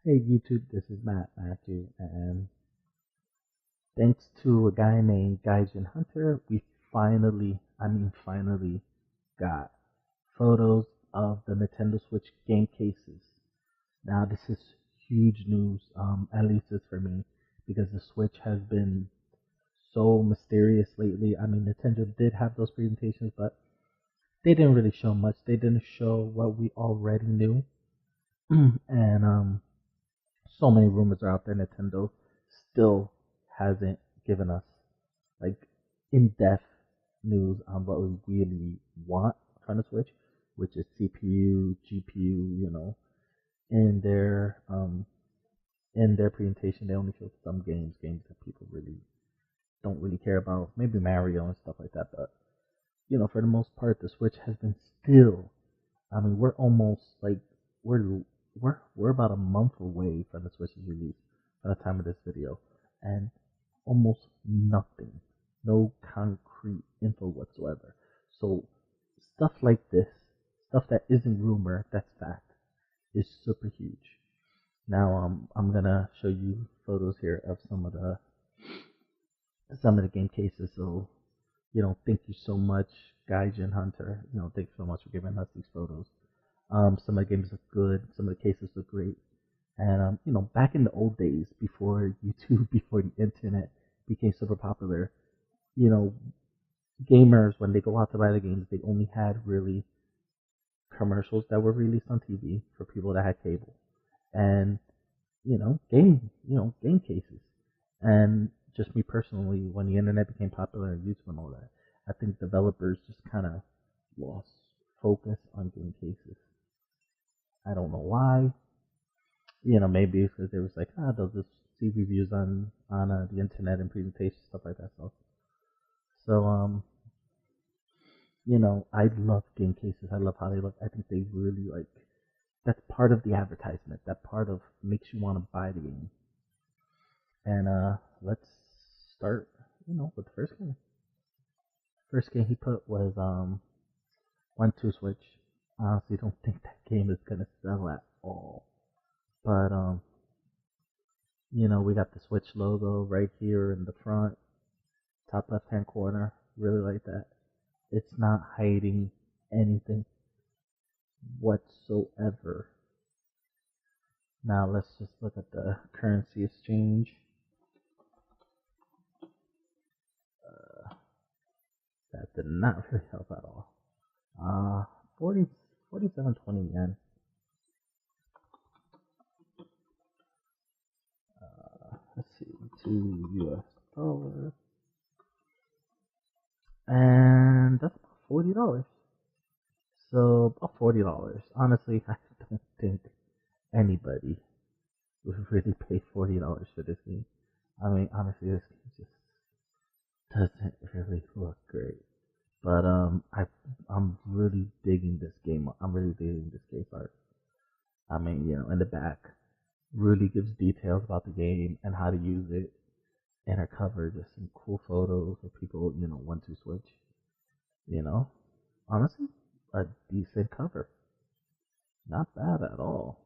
Hey YouTube, this is Matthew, and thanks to a guy named Gaijinhunter, we finally got photos of the Nintendo Switch game cases. Now this is huge news, at least it's for me, because the Switch has been so mysterious lately. Nintendo did have those presentations, but they didn't really show much. They didn't show what we already knew, and so many rumors are out there. Nintendo still hasn't given us like in-depth news on what we really want from the Switch, which is CPU, GPU. In their presentation, they only showed some games that people really don't really care about, maybe Mario and stuff like that. But for the most part, the Switch has been still. We're almost like we're we're about a month away from the Switch's release by the time of this video, and almost nothing, no concrete info whatsoever. So stuff like this, stuff that isn't rumor, that's fact, is super huge. Now I'm gonna show you photos here of some of the game cases. So thank you so much, Gaijinhunter. Thank you so much for giving us these photos. Some of the games look good, some of the cases look great. And back in the old days, before YouTube, before the internet became super popular, you know, gamers when they go out to buy the games, they only had really commercials that were released on TV for people that had cable, and game cases. And just me personally, when the internet became popular and YouTube and all that, I think developers just kind of lost focus on game cases. I don't know why. Maybe it's because they was like, they'll just see reviews on the internet and presentations, stuff like that. So I love game cases. I love how they look. I think they really like that's part of the advertisement. That part of makes you want to buy the game. And let's start, with the first game. First game he put was 1-2 Switch. Honestly, don't think that game is gonna sell at all. But we got the Switch logo right here in the front, top left hand corner. Really like that. It's not hiding anything whatsoever. Now let's just look at the currency exchange. That did not really help at all. 40, 47.20 yen. Let's see, to US dollar. And that's about $40. So about $40. Honestly, I don't think anybody would really pay $40 for this game. Honestly, this game just doesn't really look great. But I'm really digging this game. I'm really digging this game art. In the back, really gives details about the game and how to use it. And her cover, just some cool photos of people, 1-2 Switch. Honestly, a decent cover. Not bad at all.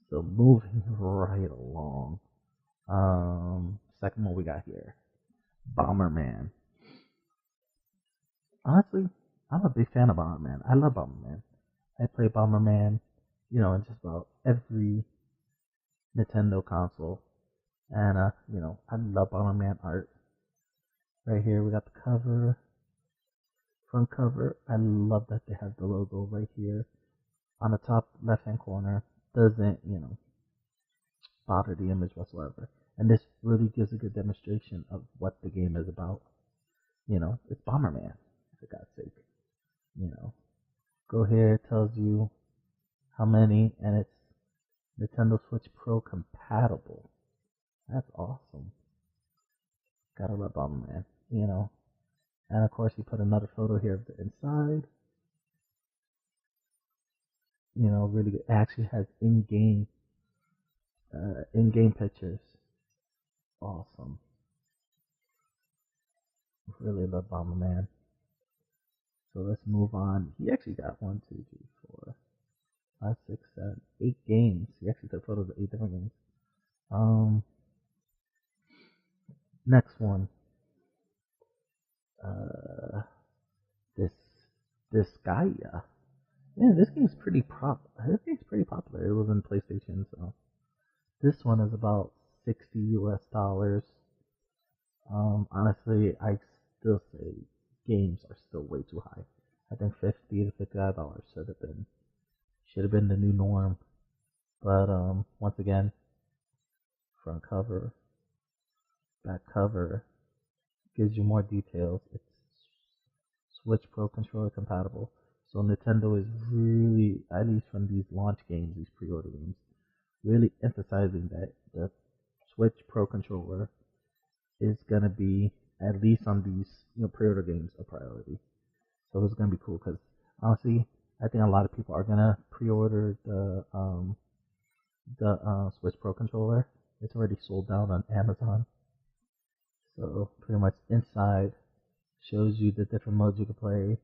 So moving right along. Second one we got here, Bomberman. Honestly, I'm a big fan of Bomberman. I love Bomberman. I play Bomberman, in just about every Nintendo console. And I love Bomberman art. Right here we got the cover, front cover. I love that they have the logo right here on the top left hand corner. Doesn't, bother the image whatsoever. And this really gives a good demonstration of what the game is about. It's Bomberman, for God's sake. Go here, it tells you how many, and it's Nintendo Switch Pro compatible. That's awesome. Gotta love Bomberman, And of course, you put another photo here of the inside. Really good. It actually has in-game pictures. Awesome. Really love Bomberman. So let's move on. He actually got 1, 2, 3, 4, five, six, seven, 8 games. He actually took photos of 8 different games. Um, Next one. Uh, this this Gaia. Yeah, this game's pretty This game's pretty popular. It was in PlayStation, so this one is about $60 US. Honestly, I still say games are still way too high. I think $50 to $55 should have been the new norm. But once again, front cover, back cover gives you more details. It's Switch Pro controller compatible. So Nintendo is really, at least from these launch games, these pre-order games, really emphasizing that the Switch Pro controller is gonna be, at least on these pre-order games, a priority. So it's gonna be cool because honestly, I think a lot of people are gonna pre-order the Switch Pro controller. It's already sold out on Amazon. So pretty much inside shows you the different modes you can play: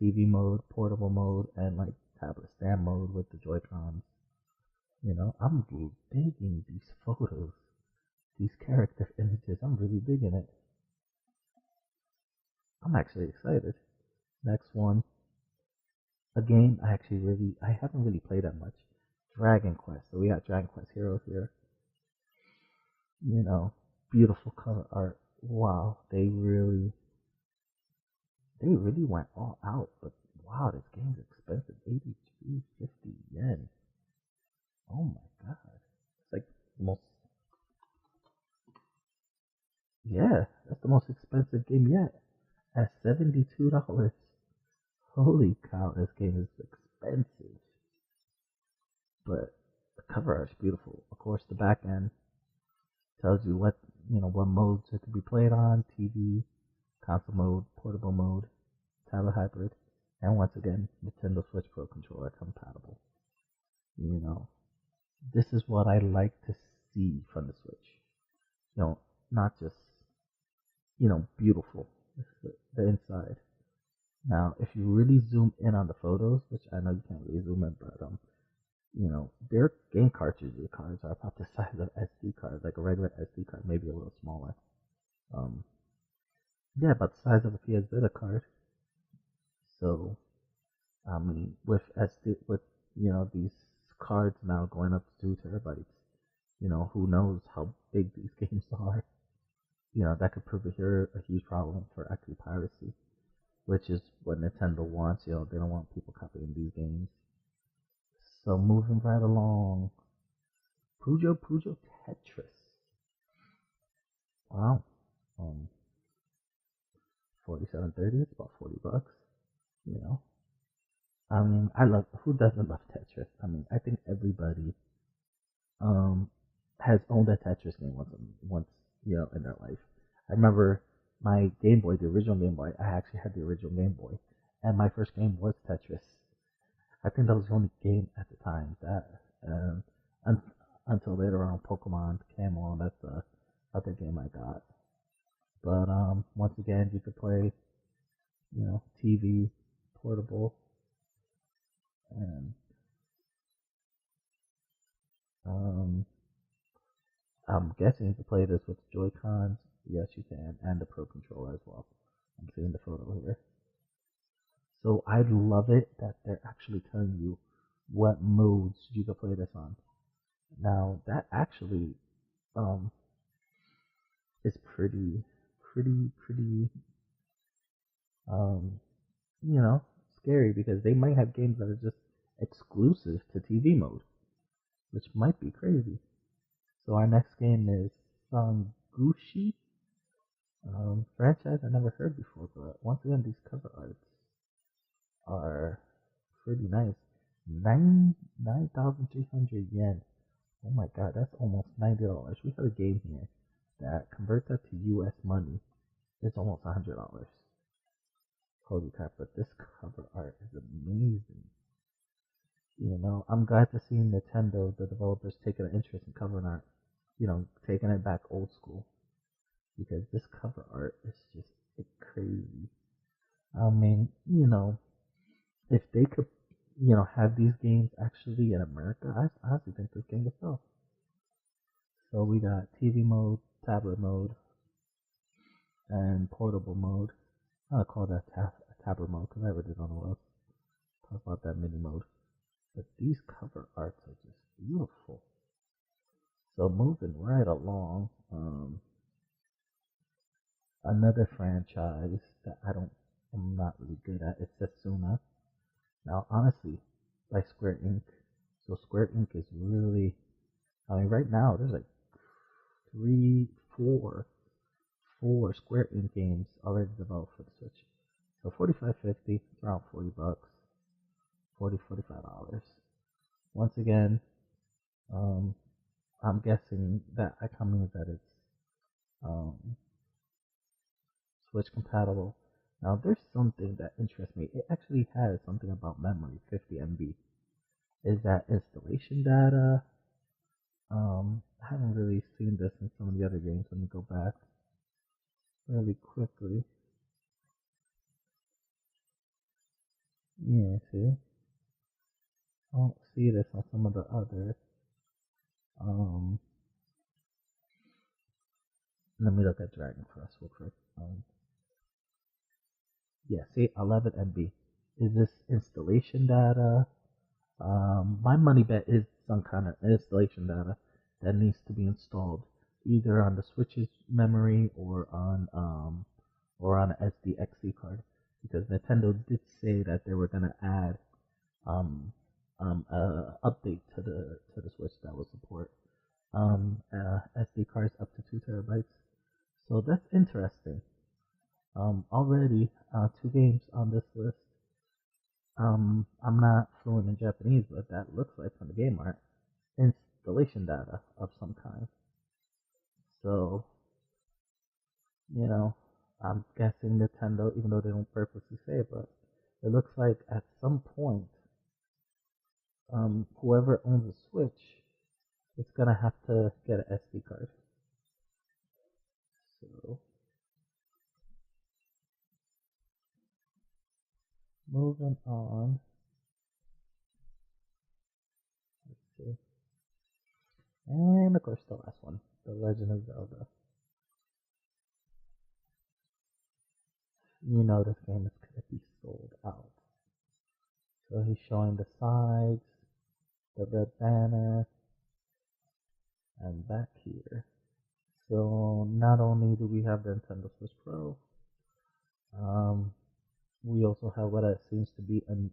TV mode, portable mode, and like tablet stand mode with the Joy-Cons. I'm digging these photos, these character images. I'm really digging it. I'm actually excited. Next one, a game I haven't really played that much. Dragon Quest. So we got Dragon Quest Heroes here. Beautiful cover art. Wow, they really went all out. But wow, this game's expensive. 83.50 yen. Oh my god. It's like the most. Yeah, that's the most expensive game yet. At $72. Holy cow, this game is expensive. But the cover art's beautiful. Of course, the back end tells you what modes it can be played on: TV, console mode, portable mode, tablet hybrid, and once again, Nintendo Switch Pro controller compatible. You know, this is what I like to see from the Switch. Not just beautiful. The inside. Now, if you really zoom in on the photos, which I know you can't really zoom in, but their game cartridges cards are about the size of SD cards, like a regular SD card, maybe a little smaller. Um, yeah, about the size of a PS Vita card. So, I mean, with these cards now going up to 2 TB, who knows how big these games are? That could prove a huge problem for actually piracy, which is what Nintendo wants. They don't want people copying these games. So moving right along, Puyo Puyo Tetris. Wow, 47.30. It's about $40. You know, I mean, who doesn't love Tetris? I mean, I think everybody um has owned a Tetris game once in their life. I remember my Game Boy, the original Game Boy. I actually had the original Game Boy, and my first game was Tetris. I think that was the only game at the time that, un- until later on, Pokemon came on. That's the other game I got. But once again, you could play, TV, portable, and um, I'm guessing you can play this with Joy-Cons. Yes, you can, and the Pro Controller as well. I'm seeing the photo here. So I love it that they're actually telling you what modes you can play this on. Now that actually um, is pretty um, you know, scary because they might have games that are just exclusive to TV mode, which might be crazy. So our next game is Sangushi, franchise I never heard before, but once again, these cover arts are pretty nice. 9,300 yen. Oh my god, that's almost $90. We have a game here that converts that to US money. It's almost $100. Holy crap, but this cover art is amazing. I'm glad to see Nintendo, the developers, taking an interest in cover art, taking it back old school. Because this cover art is just crazy. I mean, if they could, have these games actually in America, I honestly think this game would sell. So we got TV mode, tablet mode, and portable mode. I'll call that tablet mode because I really don't know what else to talk about that mini mode. But these cover arts are just beautiful. So moving right along, another franchise that I'm not really good at is Setsuna. Now, honestly, by Square Inc. So Square Inc. is really, I mean, right now there's like three, four Square Inc. games already developed for the Switch. So 45.50, it's around $40, 40 $45. Once again, um, I'm guessing that means that it's um, Switch compatible. Now, there's something that interests me. It actually has something about memory, 50 MB. Is that installation data? I haven't really seen this in some of the other games. Let me go back really quickly. Yeah, see? I don't see this on some of the other. Um, Let me look at Dragon Quest real quick. Yeah, see, 11 MB. Is this installation data? My money bet is some kind of installation data that needs to be installed either on the Switch's memory or on an SDXC card, because Nintendo did say that they were gonna add update to the Switch that will support SD cards up to 2 TB. So that's interesting. Already 2 games on this list. I'm not fluent in Japanese, but that looks like from the game art installation data of some kind. So, you know, I'm guessing Nintendo, even though they don't purposely say it, but it looks like at some point, whoever owns a Switch is gonna have to get an SD card. So, moving on. Let's see. And of course, the last one, The Legend of Zelda. You know this game is gonna be sold out. So he's showing the sides, the red banner, and back here. So not only do we have the Nintendo Switch Pro, um, we also have what it seems to be an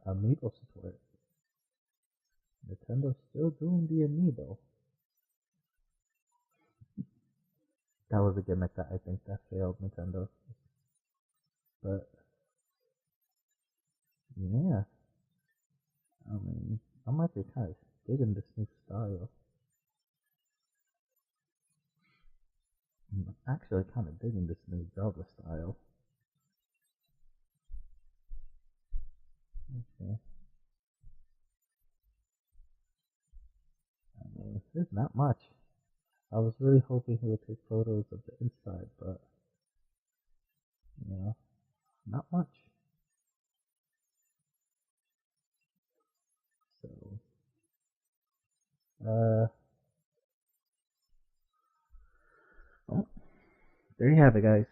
Amiibo support. Nintendo's still doing the Amiibo. That was a gimmick that I think that failed Nintendo. But yeah, I mean, I'm actually kind of digging this new style. I'm actually kind of digging this new Zelda style. Okay. I mean, there's not much. I was really hoping he would take photos of the inside, but not much. So, oh, there you have it, guys.